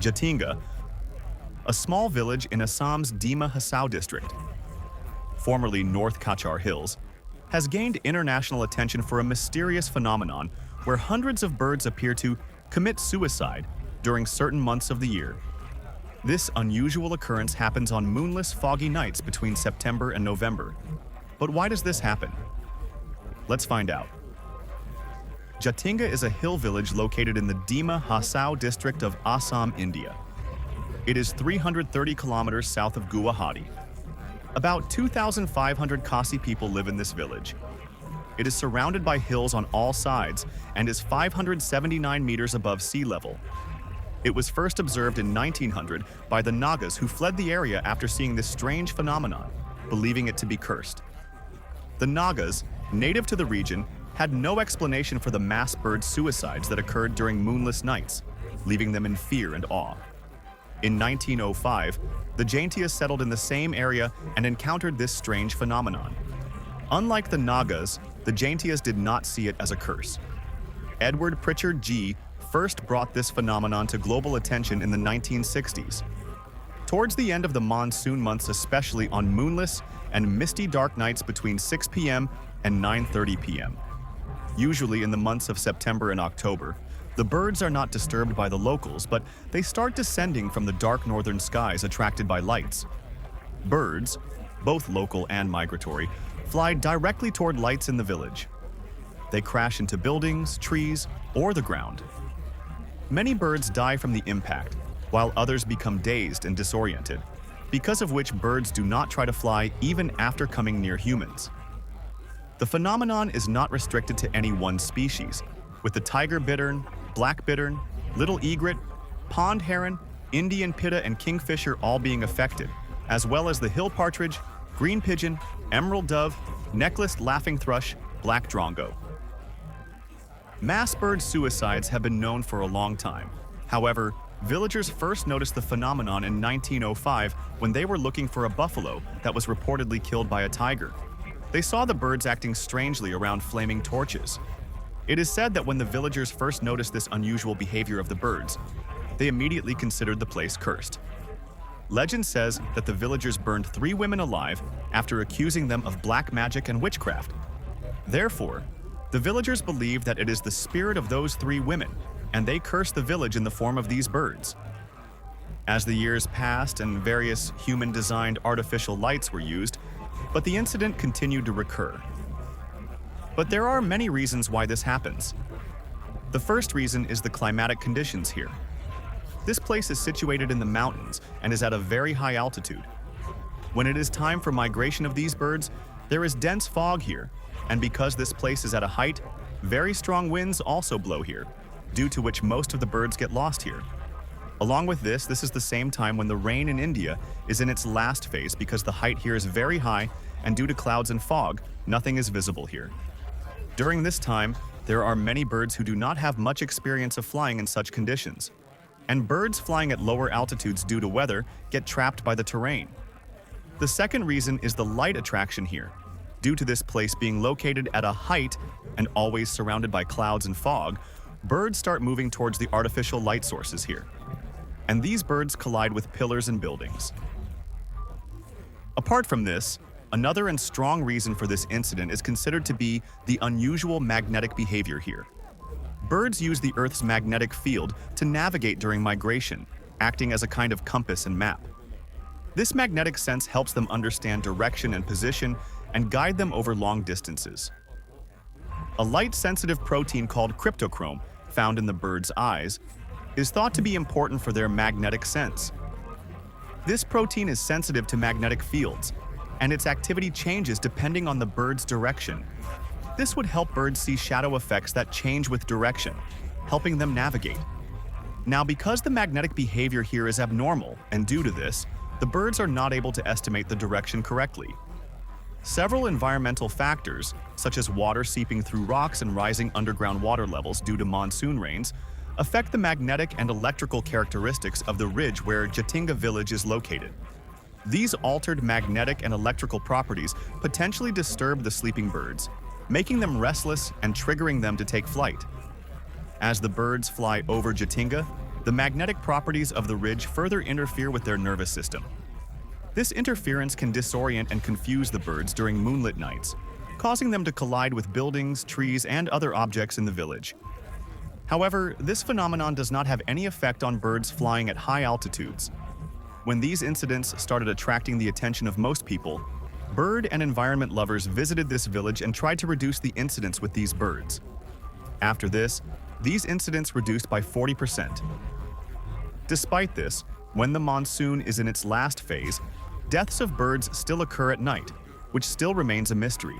Jatinga, a small village in Assam's Dima Hasao district, formerly North Kachar Hills, has gained international attention for a mysterious phenomenon where hundreds of birds appear to commit suicide during certain months of the year. This unusual occurrence happens on moonless, foggy nights between September and November. But why does this happen? Let's find out. Jatinga is a hill village located in the Dima Hasao district of Assam, India. It is 330 kilometers south of Guwahati. About 2,500 Khasi people live in this village. It is surrounded by hills on all sides and is 579 meters above sea level. It was first observed in 1900 by the Nagas who fled the area after seeing this strange phenomenon, believing it to be cursed. The Nagas, native to the region, had no explanation for the mass bird suicides that occurred during moonless nights, leaving them in fear and awe. In 1905, the Jaintias settled in the same area and encountered this strange phenomenon. Unlike the Nagas, the Jaintias did not see it as a curse. Edward Pritchard G. first brought this phenomenon to global attention in the 1960s. Towards the end of the monsoon months, especially on moonless and misty dark nights between 6 p.m. and 9:30 p.m. Usually in the months of September and October, the birds are not disturbed by the locals, but they start descending from the dark northern skies attracted by lights. Birds, both local and migratory, fly directly toward lights in the village. They crash into buildings, trees, or the ground. Many birds die from the impact, while others become dazed and disoriented, because of which birds do not try to fly even after coming near humans. The phenomenon is not restricted to any one species, with the tiger bittern, black bittern, little egret, pond heron, Indian pitta, and kingfisher all being affected, as well as the hill partridge, green pigeon, emerald dove, necklaced laughing thrush, black drongo. Mass bird suicides have been known for a long time. However, villagers first noticed the phenomenon in 1905 when they were looking for a buffalo that was reportedly killed by a tiger. They saw the birds acting strangely around flaming torches. It is said that when the villagers first noticed this unusual behavior of the birds, they immediately considered the place cursed. Legend says that the villagers burned 3 women alive after accusing them of black magic and witchcraft. Therefore, the villagers believe that it is the spirit of those 3 women, and they cursed the village in the form of these birds. As the years passed and various human-designed artificial lights were used, but the incident continued to recur. But there are many reasons why this happens. The first reason is the climatic conditions here. This place is situated in the mountains and is at a very high altitude. When it is time for migration of these birds, there is dense fog here, and because this place is at a height, very strong winds also blow here, due to which most of the birds get lost here. Along with this is the same time when the rain in India is in its last phase because the height here is very high, and due to clouds and fog, nothing is visible here. During this time, there are many birds who do not have much experience of flying in such conditions. And birds flying at lower altitudes due to weather get trapped by the terrain. The second reason is the light attraction here. Due to this place being located at a height and always surrounded by clouds and fog, birds start moving towards the artificial light sources here. And these birds collide with pillars and buildings. Apart from this, another and strong reason for this incident is considered to be the unusual magnetic behavior here. Birds use the Earth's magnetic field to navigate during migration, acting as a kind of compass and map. This magnetic sense helps them understand direction and position and guide them over long distances. A light-sensitive protein called cryptochrome, found in the bird's eyes, is thought to be important for their magnetic sense. This protein is sensitive to magnetic fields, and its activity changes depending on the bird's direction. This would help birds see shadow effects that change with direction, helping them navigate. Now, because the magnetic behavior here is abnormal, and due to this, the birds are not able to estimate the direction correctly. Several environmental factors, such as water seeping through rocks and rising underground water levels due to monsoon rains, affect the magnetic and electrical characteristics of the ridge where Jatinga village is located. These altered magnetic and electrical properties potentially disturb the sleeping birds, making them restless and triggering them to take flight. As the birds fly over Jatinga, The magnetic properties of the ridge further interfere with their nervous system. This interference can disorient and confuse the birds during moonlit nights, causing them to collide with buildings, trees, and other objects in the village. However, this phenomenon does not have any effect on birds flying at high altitudes. When these incidents started attracting the attention of most people, bird and environment lovers visited this village and tried to reduce the incidents with these birds. After this, these incidents reduced by 40%. Despite this, when the monsoon is in its last phase, deaths of birds still occur at night, which still remains a mystery.